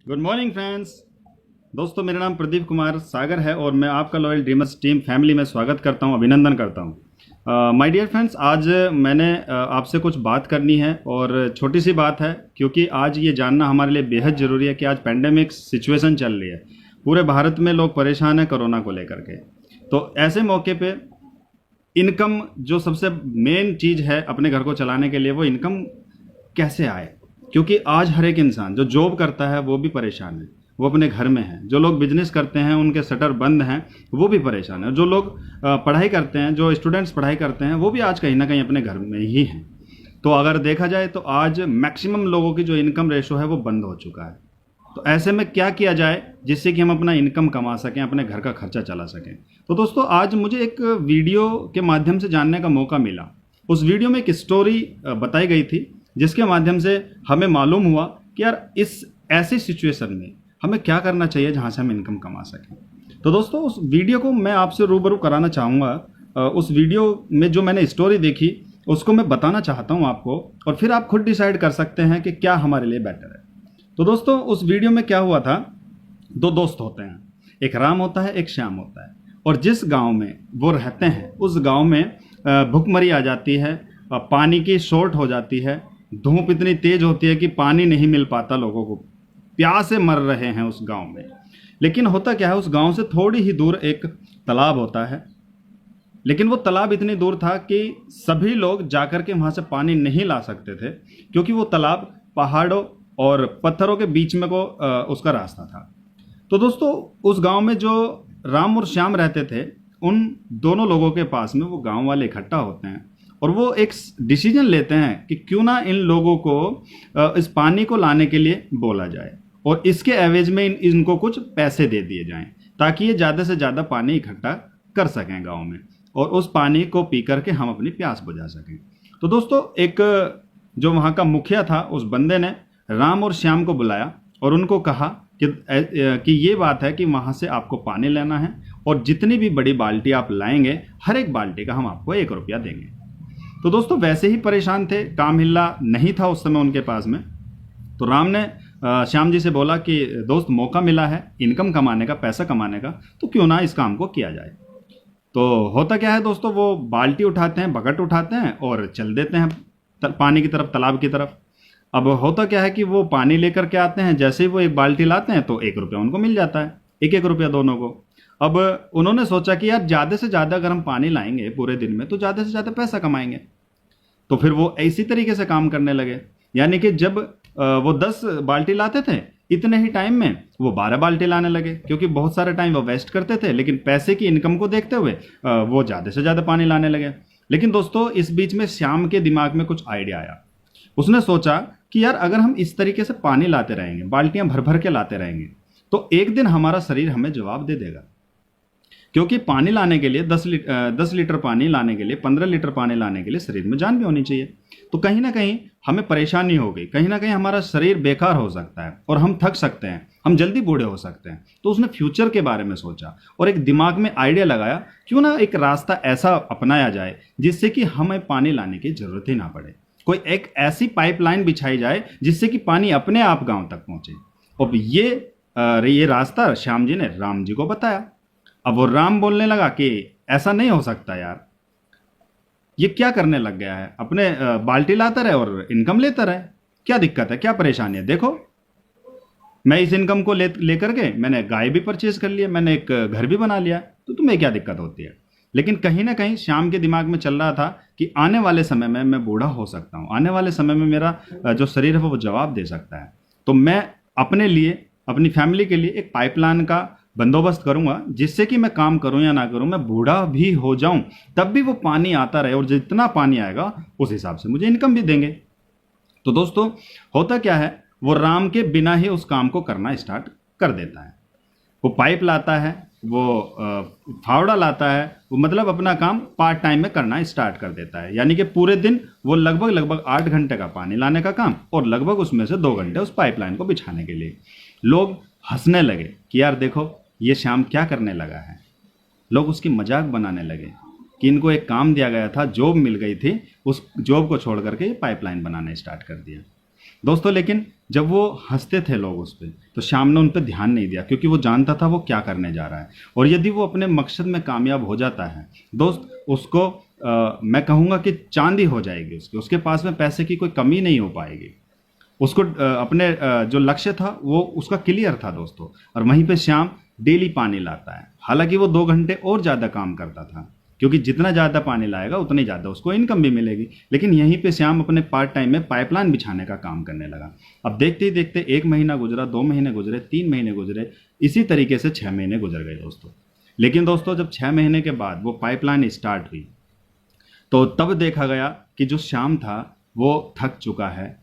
Good morning friends. दोस्तों, मेरा नाम प्रदीप कुमार सागर है और मैं आपका लॉयल ड्रीमर्स टीम फैमिली में स्वागत करता हूं, अभिनंदन करता हूं। माय डियर फ्रेंड्स, आज मैंने आपसे कुछ बात करनी है और छोटी सी बात है, क्योंकि आज ये जानना हमारे लिए बेहद ज़रूरी है कि आज पेंडेमिक सिचुएशन चल रही है। पूरे भारत में लोग परेशान हैं कोरोना को लेकर के। तो ऐसे मौके पे इनकम जो सबसे मेन चीज़ है अपने घर को चलाने के लिए, वो इनकम कैसे आए, क्योंकि आज हर एक इंसान जो जॉब करता है वो भी परेशान है, वो अपने घर में है। जो लोग बिजनेस करते हैं उनके शटर बंद हैं, वो भी परेशान है। जो लोग पढ़ाई करते हैं, जो स्टूडेंट्स पढ़ाई करते हैं, वो भी आज कहीं ना कहीं अपने घर में ही हैं। तो अगर देखा जाए तो आज मैक्सिमम लोगों की जो इनकम रेशो है वो बंद हो चुका है। तो ऐसे में क्या किया जाए जिससे कि हम अपना इनकम कमा सकें, अपने घर का खर्चा चला सकें। तो दोस्तों, आज मुझे एक वीडियो के माध्यम से जानने का मौका मिला। उस वीडियो में एक स्टोरी बताई गई थी, जिसके माध्यम से हमें मालूम हुआ कि यार इस ऐसी सिचुएशन में हमें क्या करना चाहिए जहां से हम इनकम कमा सकें। तो दोस्तों, उस वीडियो को मैं आपसे रूबरू कराना चाहूँगा। उस वीडियो में जो मैंने स्टोरी देखी उसको मैं बताना चाहता हूँ आपको, और फिर आप खुद डिसाइड कर सकते हैं कि क्या हमारे लिए बेटर है। तो दोस्तों, उस वीडियो में क्या हुआ था, दो दोस्त होते हैं, एक राम होता है, एक श्याम होता है। और जिस गाँव में वो रहते हैं उस गाँव में भुखमरी आ जाती है, पानी की शॉर्ट हो जाती है, धूप इतनी तेज होती है कि पानी नहीं मिल पाता, लोगों को प्यास से मर रहे हैं उस गांव में। लेकिन होता क्या है, उस गांव से थोड़ी ही दूर एक तालाब होता है, लेकिन वो तालाब इतनी दूर था कि सभी लोग जाकर के वहां से पानी नहीं ला सकते थे, क्योंकि वो तालाब पहाड़ों और पत्थरों के बीच में को उसका रास्ता था। तो दोस्तों, उस गांव में जो राम और श्याम रहते थे, उन दोनों लोगों के पास में वो गांव वाले इकट्ठा होते हैं और वो एक डिसीजन लेते हैं कि क्यों ना इन लोगों को इस पानी को लाने के लिए बोला जाए और इसके एवज में इनको कुछ पैसे दे दिए जाएं, ताकि ये ज़्यादा से ज़्यादा पानी इकट्ठा कर सकें गांव में, और उस पानी को पी करके हम अपनी प्यास बुझा सकें। तो दोस्तों, एक जो वहाँ का मुखिया था, उस बंदे ने राम और श्याम को बुलाया और उनको कहा कि ये बात है कि वहाँ से आपको पानी लेना है, और जितनी भी बड़ी बाल्टी आप लाएंगे, हर एक बाल्टी का हम आपको 1 रुपया देंगे। तो दोस्तों, वैसे ही परेशान थे, काम हिल्ला नहीं था उस समय उनके पास में। तो राम ने श्याम जी से बोला कि दोस्त, मौका मिला है इनकम कमाने का, पैसा कमाने का, तो क्यों ना इस काम को किया जाए। तो होता क्या है दोस्तों, वो बाल्टी उठाते हैं, बकेट उठाते हैं और चल देते हैं पानी की तरफ, तालाब की तरफ। अब होता क्या है कि वो पानी लेकर के आते हैं, जैसे ही वो एक बाल्टी लाते हैं तो 1 रुपया उनको मिल जाता है, 1-1 रुपया दोनों को। अब उन्होंने सोचा कि यार ज़्यादा से ज़्यादा अगर हम पानी लाएंगे पूरे दिन में तो ज़्यादा से ज़्यादा पैसा कमाएंगे। तो फिर वो इसी तरीके से काम करने लगे, यानी कि जब वो 10 बाल्टी लाते थे, इतने ही टाइम में वो 12 बाल्टी लाने लगे, क्योंकि बहुत सारे टाइम वो वेस्ट करते थे, लेकिन पैसे की इनकम को देखते हुए वो ज़्यादा से ज़्यादा पानी लाने लगे। लेकिन दोस्तों, इस बीच में श्याम के दिमाग में कुछ आइडिया आया। उसने सोचा कि यार अगर हम इस तरीके से पानी लाते रहेंगे, बाल्टियां भर भर के लाते रहेंगे, तो एक दिन हमारा शरीर हमें जवाब दे देगा। क्योंकि पानी लाने के लिए 10 लीटर पानी लाने के लिए, 15 लीटर पानी लाने के लिए शरीर में जान भी होनी चाहिए। तो कहीं ना कहीं हमें परेशानी होगी, कहीं ना कहीं हमारा शरीर बेकार हो सकता है और हम थक सकते हैं, हम जल्दी बूढ़े हो सकते हैं। तो उसने फ्यूचर के बारे में सोचा और एक दिमाग में आइडिया लगाया, क्यों ना एक रास्ता ऐसा अपनाया जाए जिससे कि हमें पानी लाने की जरूरत ही ना पड़े। कोई एक ऐसी पाइपलाइन बिछाई जाए जिससे कि पानी अपने आप गाँव तक पहुँचे। अब ये रास्ता श्याम जी ने राम जी को बताया। अब वो राम बोलने लगा कि ऐसा नहीं हो सकता यार, ये क्या करने लग गया है, अपने बाल्टी लाता रहे और इनकम लेता रहे, क्या दिक्कत है, क्या परेशानी है। देखो, मैं इस इनकम को लेकर के मैंने गाय भी परचेज कर लिया, मैंने एक घर भी बना लिया, तो तुम्हें क्या दिक्कत होती है। लेकिन कहीं ना कहीं श्याम के दिमाग में चल रहा था कि आने वाले समय में मैं बूढ़ा हो सकता हूँ, आने वाले समय में मेरा जो शरीर है वो जवाब दे सकता है। तो मैं अपने लिए, अपनी फैमिली के लिए एक पाइपलाइन का बंदोबस्त करूंगा, जिससे कि मैं काम करूं या ना करूं, मैं बूढ़ा भी हो जाऊं तब भी वो पानी आता रहे, और जितना पानी आएगा उस हिसाब से मुझे इनकम भी देंगे। तो दोस्तों, होता क्या है, वो राम के बिना ही उस काम को करना स्टार्ट कर देता है। वो पाइप लाता है, वो फावड़ा लाता है, वो मतलब अपना काम पार्ट टाइम में करना स्टार्ट कर देता है। यानी कि पूरे दिन वो लगभग 8 घंटे का पानी लाने का काम, और लगभग उसमें से 2 घंटे उस पाइपलाइन को बिछाने के लिए। लोग हंसने लगे कि यार देखो ये श्याम क्या करने लगा है। लोग उसकी मजाक बनाने लगे कि इनको एक काम दिया गया था, जॉब मिल गई थी, उस जॉब को छोड़ करके ये पाइपलाइन बनाने स्टार्ट कर दिया। दोस्तों, लेकिन जब वो हंसते थे लोग उस पर, तो श्याम ने उन पर ध्यान नहीं दिया, क्योंकि वो जानता था वो क्या करने जा रहा है। और यदि वो अपने मकसद में कामयाब हो जाता है दोस्त, उसको मैं कहूँगा कि चांदी हो जाएगी उसके पास में पैसे की कोई कमी नहीं हो पाएगी। उसको अपने जो लक्ष्य था वो उसका क्लियर था दोस्तों। और वहीं पे श्याम डेली पानी लाता है। हालांकि वो 2 घंटे और ज़्यादा काम करता था, क्योंकि जितना ज़्यादा पानी लाएगा उतनी ज़्यादा उसको इनकम भी मिलेगी। लेकिन यहीं पे श्याम अपने पार्ट टाइम में पाइपलाइन बिछाने का काम करने लगा। अब देखते ही देखते 1 महीना गुजरा, 2 महीने गुजरे, 3 महीने गुजरे, इसी तरीके से 6 महीने गुजर गए दोस्तों। लेकिन दोस्तों जब 6 महीने के बाद वो पाइपलाइन स्टार्ट हुई, तो तब देखा गया कि जो श्याम था वो थक चुका है,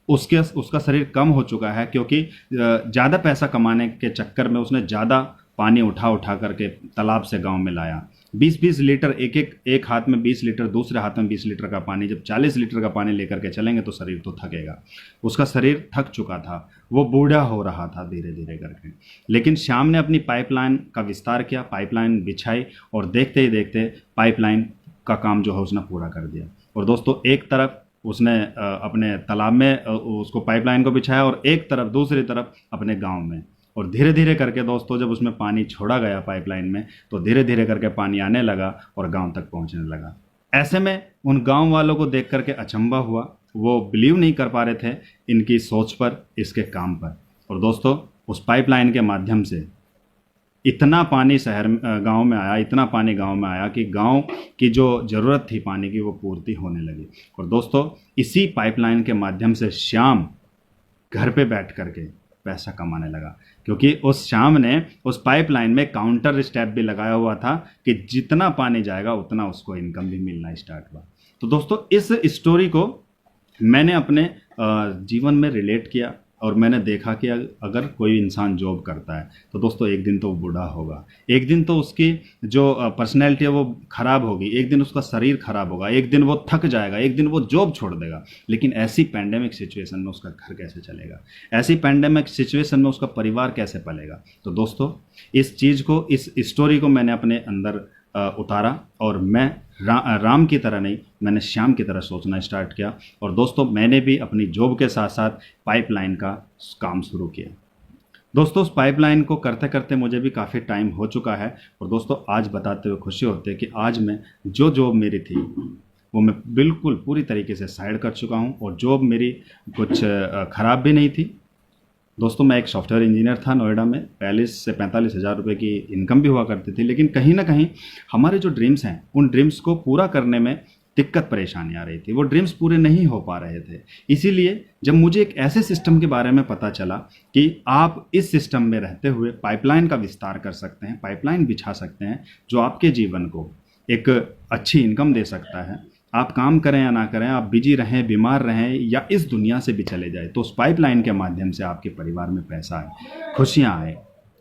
उसका शरीर कम हो चुका है, क्योंकि ज़्यादा पैसा कमाने के चक्कर में उसने ज़्यादा पानी उठा उठा करके तालाब से गांव में लाया। 20-20 लीटर, एक हाथ में 20 लीटर, दूसरे हाथ में 20 लीटर का पानी। जब 40 लीटर का पानी लेकर के चलेंगे तो शरीर तो थकेगा। उसका शरीर थक चुका था, वो बूढ़ा हो रहा था धीरे धीरे करके। लेकिन श्याम ने अपनी पाइपलाइन का विस्तार किया, पाइपलाइन बिछाई, और देखते ही देखते पाइपलाइन का काम जो है उसने पूरा कर दिया। और दोस्तों एक तरफ उसने अपने तालाब में उसको पाइपलाइन को बिछाया, और एक तरफ दूसरी तरफ अपने गांव में। और धीरे धीरे करके दोस्तों जब उसमें पानी छोड़ा गया पाइपलाइन में, तो धीरे धीरे करके पानी आने लगा और गांव तक पहुंचने लगा। ऐसे में उन गांव वालों को देख करके अचंभा हुआ। वो बिलीव नहीं कर पा रहे थे इनकी सोच पर, इसके काम पर। और दोस्तों उस पाइपलाइन के माध्यम से इतना पानी गांव में आया, इतना पानी गांव में आया कि गांव की जो ज़रूरत थी पानी की वो पूर्ति होने लगी। और दोस्तों इसी पाइपलाइन के माध्यम से श्याम घर पे बैठ करके पैसा कमाने लगा, क्योंकि उस श्याम ने उस पाइपलाइन में काउंटर स्टेप भी लगाया हुआ था कि जितना पानी जाएगा उतना उसको इनकम भी मिलना स्टार्ट हुआ। तो दोस्तों इस स्टोरी को मैंने अपने जीवन में रिलेट किया, और मैंने देखा कि अगर कोई इंसान जॉब करता है तो दोस्तों एक दिन तो वो बूढ़ा होगा, एक दिन तो उसकी जो पर्सनैलिटी है वो ख़राब होगी, एक दिन उसका शरीर ख़राब होगा, एक दिन वो थक जाएगा, एक दिन वो जॉब छोड़ देगा। लेकिन ऐसी पैंडेमिक सिचुएशन में उसका घर कैसे चलेगा, ऐसी पैंडेमिक सिचुएशन में उसका परिवार कैसे पलेगा। तो दोस्तों इस चीज़ को, इस स्टोरी को मैंने अपने अंदर उतारा, और मैं राम की तरह नहीं, मैंने श्याम की तरह सोचना स्टार्ट किया। और दोस्तों मैंने भी अपनी जॉब के साथ साथ पाइपलाइन का काम शुरू किया। दोस्तों उस पाइपलाइन को करते करते मुझे भी काफ़ी टाइम हो चुका है। और दोस्तों आज बताते हुए खुशी होती है कि आज मैं जो जॉब मेरी थी वो मैं बिल्कुल पूरी तरीके से साइड कर चुका हूँ, और जॉब मेरी कुछ ख़राब भी नहीं थी। दोस्तों मैं एक सॉफ्टवेयर इंजीनियर था नोएडा में, 42 से 45 हज़ार रुपये की इनकम भी हुआ करती थी। लेकिन कहीं ना कहीं हमारे जो ड्रीम्स हैं उन ड्रीम्स को पूरा करने में दिक्कत परेशानी आ रही थी, वो ड्रीम्स पूरे नहीं हो पा रहे थे। इसीलिए जब मुझे एक ऐसे सिस्टम के बारे में पता चला कि आप इस सिस्टम में रहते हुए पाइपलाइन का विस्तार कर सकते हैं, पाइपलाइन बिछा सकते हैं, जो आपके जीवन को एक अच्छी इनकम दे सकता है। आप काम करें या ना करें, आप बिजी रहें, बीमार रहें, या इस दुनिया से भी चले जाए, तो उस पाइपलाइन के माध्यम से आपके परिवार में पैसा आए, खुशियाँ आए,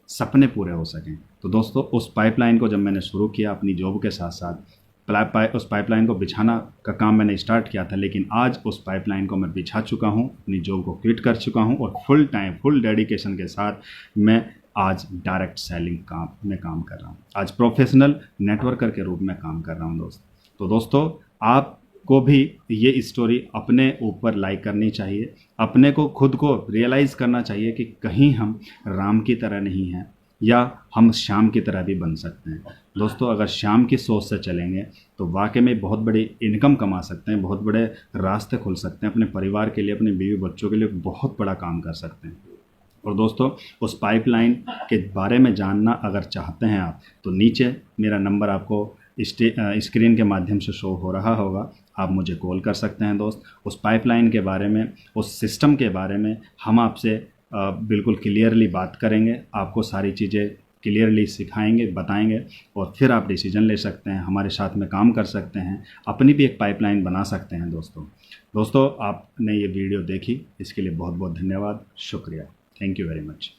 सपने पूरे हो सकें। तो दोस्तों उस पाइपलाइन को जब मैंने शुरू किया अपनी जॉब के साथ साथ, उस पाइपलाइन को बिछाना का काम मैंने स्टार्ट किया था। लेकिन आज उस पाइपलाइन को मैं बिछा चुका हूँ, अपनी जॉब को क्विट कर चुका हूँ, और फुल टाइम फुल डेडिकेशन के साथ मैं आज डायरेक्ट सेलिंग में काम कर रहा हूँ। आज प्रोफेशनल नेटवर्कर के रूप में काम कर रहा हूँ दोस्त। तो दोस्तों आपको भी ये स्टोरी अपने ऊपर लाइक करनी चाहिए, अपने को खुद को रियलाइज़ करना चाहिए कि कहीं हम राम की तरह नहीं हैं, या हम श्याम की तरह भी बन सकते हैं। दोस्तों अगर श्याम की सोच से चलेंगे तो वाकई में बहुत बड़ी इनकम कमा सकते हैं, बहुत बड़े रास्ते खुल सकते हैं, अपने परिवार के लिए, अपने बीवी बच्चों के लिए बहुत बड़ा काम कर सकते हैं। और दोस्तों उस पाइपलाइन के बारे में जानना अगर चाहते हैं आप, तो नीचे मेरा नंबर आपको स्क्रीन के माध्यम से शो हो रहा होगा, आप मुझे कॉल कर सकते हैं दोस्त। उस पाइपलाइन के बारे में, उस सिस्टम के बारे में हम आपसे बिल्कुल क्लियरली बात करेंगे, आपको सारी चीज़ें क्लियरली सिखाएंगे, बताएंगे, और फिर आप डिसीजन ले सकते हैं, हमारे साथ में काम कर सकते हैं, अपनी भी एक पाइपलाइन बना सकते हैं दोस्तों आपने ये वीडियो देखी, इसके लिए बहुत बहुत धन्यवाद, शुक्रिया, थैंक यू वेरी मच।